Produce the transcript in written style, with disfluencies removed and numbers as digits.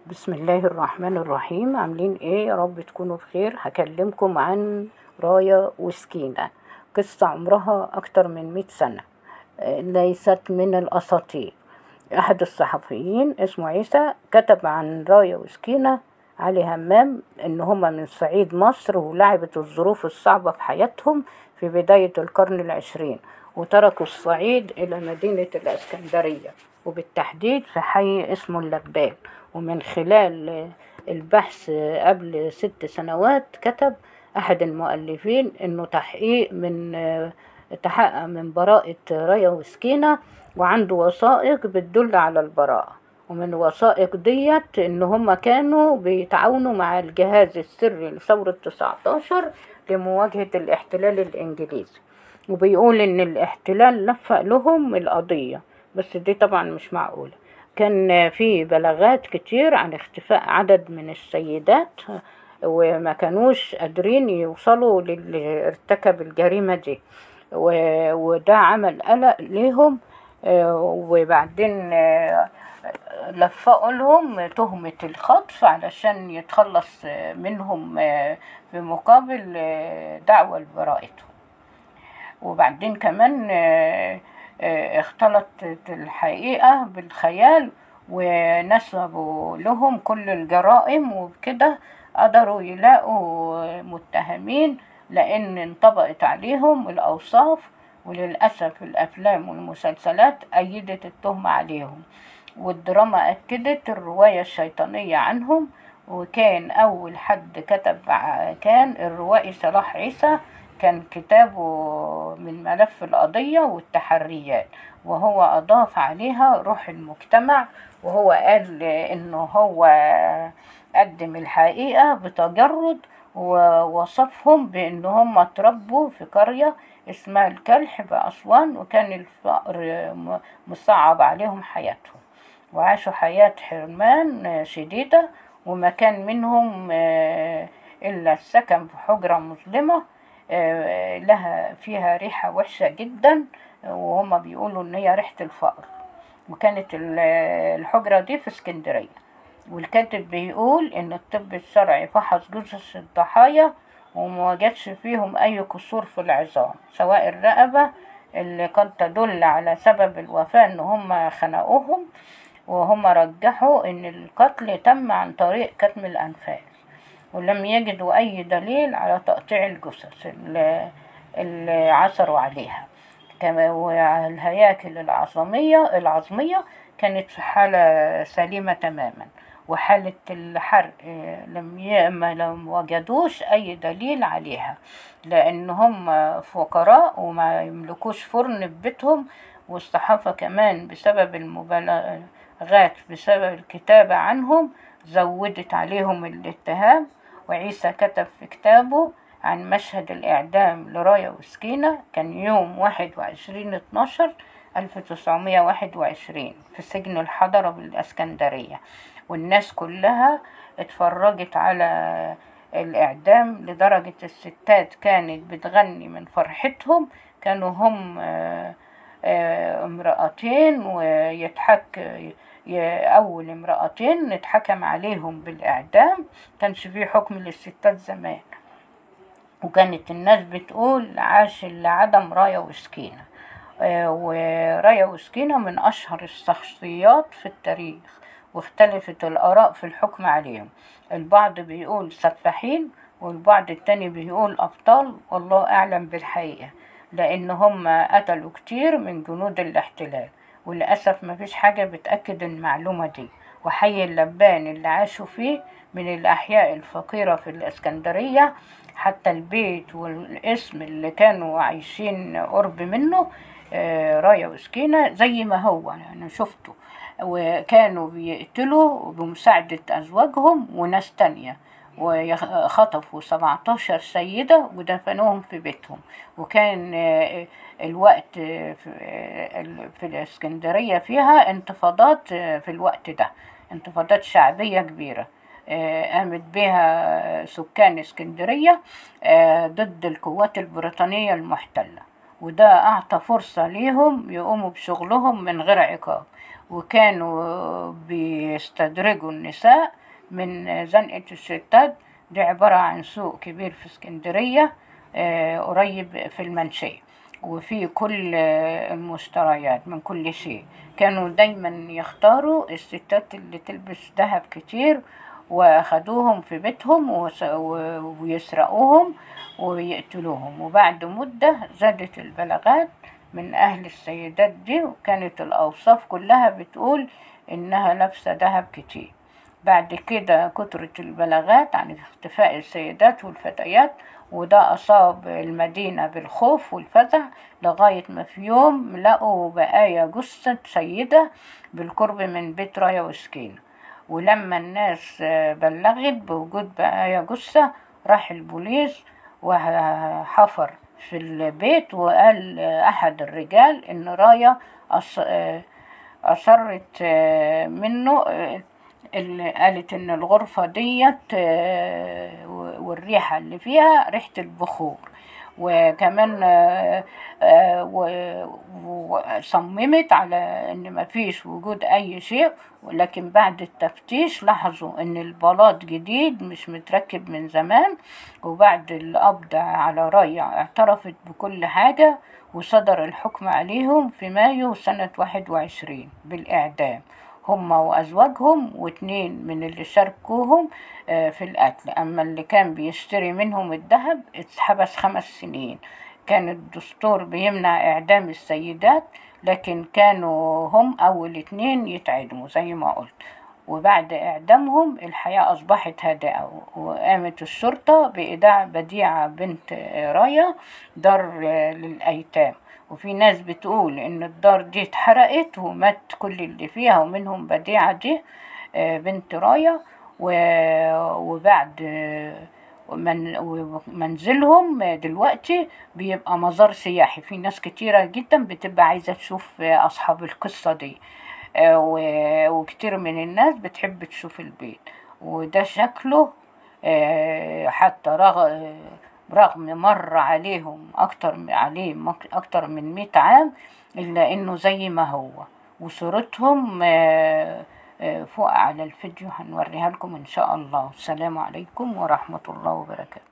بسم الله الرحمن الرحيم. عاملين ايه؟ يا رب تكونوا بخير. هكلمكم عن راية وسكينة، قصة عمرها اكتر من 100 سنة. ليست من الاساطير. احد الصحفيين اسمه عيسى كتب عن راية وسكينة علي همام ان هما من صعيد مصر، ولعبت الظروف الصعبة في حياتهم في بداية القرن العشرين، وتركوا الصعيد الى مدينة الاسكندرية، وبالتحديد في حي اسمه اللبان. ومن خلال البحث قبل 6 سنوات كتب أحد المؤلفين إنه تحقق من براءة راية وسكينة، وعنده وثائق بتدل على البراءة. ومن الوثائق ديت إن هما كانوا بيتعاونوا مع الجهاز السري لثورة 19 لمواجهة الاحتلال الإنجليزي، وبيقول إن الاحتلال لفق لهم القضية، بس دي طبعا مش معقولة. كان في بلاغات كتير عن اختفاء عدد من السيدات، وما كانوش قادرين يوصلوا للي ارتكب الجريمة دي، وده عمل قلق ليهم. وبعدين لفقوا لهم تهمة الخطف علشان يتخلص منهم في مقابل دعوة لبراءتهم. وبعدين كمان اختلطت الحقيقة بالخيال، ونسبوا لهم كل الجرائم، وبكده قدروا يلاقوا متهمين لأن انطبقت عليهم الأوصاف. وللأسف الأفلام والمسلسلات أيدت التهمة عليهم، والدراما أكدت الرواية الشيطانية عنهم. وكان أول حد كتب كان الروائي صلاح عيسى، كان كتابه من ملف القضية والتحريات، وهو أضاف عليها روح المجتمع، وهو قال إنه هو قدم الحقيقة بتجرد، ووصفهم بإن هم اتربوا في قرية اسمها الكلح بأسوان، وكان الفقر مصعب عليهم حياتهم، وعاشوا حياة حرمان شديدة، وما كان منهم إلا السكن في حجرة مظلمة لها فيها ريحة وحشة جدا، وهم بيقولوا إن هي ريحة الفقر. وكانت الحجرة دي في اسكندرية. والكاتب بيقول إن الطب الشرعي فحص جثث الضحايا وموجدش فيهم أي كسور في العظام، سواء الرقبة اللي قد تدل على سبب الوفاة إن هم خنقوهم، وهم رجحوا إن القتل تم عن طريق كتم الأنفاس، ولم يجدوا أي دليل على تقطيع الجثث اللي عثروا عليها. كما والهياكل العظمية كانت في حالة سليمة تماما، وحالة الحرق لم وجدوش أي دليل عليها، لأن هم فقراء وما يملكوش فرن في بيتهم. والصحافة كمان بسبب المبالغات بسبب الكتابة عنهم زودت عليهم الاتهام. وعيسى كتب في كتابه عن مشهد الإعدام لراية وسكينة، كان يوم 21/12/1921 في سجن الحضرة بالإسكندرية، والناس كلها اتفرجت على الإعدام، لدرجة الستات كانت بتغني من فرحتهم. كانوا هم امرأتين أول امرأتين اتحكم عليهم بالإعدام، كانش فيه حكم للستات زمان. وكانت الناس بتقول عاش اللي عدم راية وسكينة. وراية وسكينة من أشهر الشخصيات في التاريخ، واختلفت الآراء في الحكم عليهم. البعض بيقول سفاحين، والبعض التاني بيقول أبطال، والله أعلم بالحقيقة، لأن هم قتلوا كتير من جنود الاحتلال، وللأسف مفيش حاجة بتأكد المعلومة دي. وحي اللبان اللي عاشوا فيه من الأحياء الفقيرة في الإسكندرية، حتى البيت والاسم اللي كانوا عايشين قرب منه راية وسكينة زي ما هو، أنا شفته. وكانوا بيقتلوا بمساعدة أزواجهم وناس تانية، وخطفوا 17 سيدة ودفنوهم في بيتهم. وكان الوقت في الإسكندرية فيها انتفاضات في الوقت ده، انتفاضات شعبية كبيرة قامت بها سكان اسكندرية ضد القوات البريطانية المحتلة، وده أعطى فرصة ليهم يقوموا بشغلهم من غير عقاب. وكانوا بيستدرجوا النساء من زنقة الستات. دي عبارة عن سوق كبير في اسكندرية، قريب في المنشية، وفي كل المشتريات من كل شيء. كانوا دايما يختاروا الستات اللي تلبس ذهب كتير، واخدوهم في بيتهم ويسرقوهم ويقتلوهم. وبعد مدة زادت البلاغات من أهل السيدات دي، وكانت الأوصاف كلها بتقول إنها لابسة ذهب كتير. بعد كده كترت البلاغات عن اختفاء السيدات والفتيات، وده أصاب المدينة بالخوف والفزع، لغاية ما في يوم لقوا بقايا جثة سيدة بالقرب من بيت رايا وسكينة. ولما الناس بلغت بوجود بقايا جثة، راح البوليس وحفر في البيت، وقال أحد الرجال إن رايا أصرت منه، اللي قالت إن الغرفة ديت والريحة اللي فيها ريحة البخور. وكمان وصممت على ان مفيش وجود اي شيء، ولكن بعد التفتيش لاحظوا ان البلاط جديد مش متركب من زمان. وبعد القبض على رايا اعترفت بكل حاجة، وصدر الحكم عليهم في مايو سنة 21 بالإعدام، هما وأزواجهم واتنين من اللي شاركوهم في القتل. أما اللي كان بيشتري منهم الذهب اتحبس 5 سنين. كان الدستور بيمنع إعدام السيدات، لكن كانوا هم أول 2 يتعدموا زي ما قلت. وبعد إعدامهم الحياة أصبحت هادئة، وقامت الشرطة بإيداع بديعة بنت رايا دار للأيتام. وفي ناس بتقول إن الدار دي اتحرقت ومات كل اللي فيها، ومنهم بديعة دي بنت رايا. وبعد منزلهم دلوقتي بيبقى مزار سياحي، في ناس كتيرة جدا بتبقى عايزة تشوف أصحاب القصة دي، وكتير من الناس بتحب تشوف البيت. وده شكله، حتى رغم مر عليهم أكتر من 100 عام، إلا إنه زي ما هو. وصورتهم فوق على الفيديو هنوريها لكم إن شاء الله. السلام عليكم ورحمة الله وبركاته.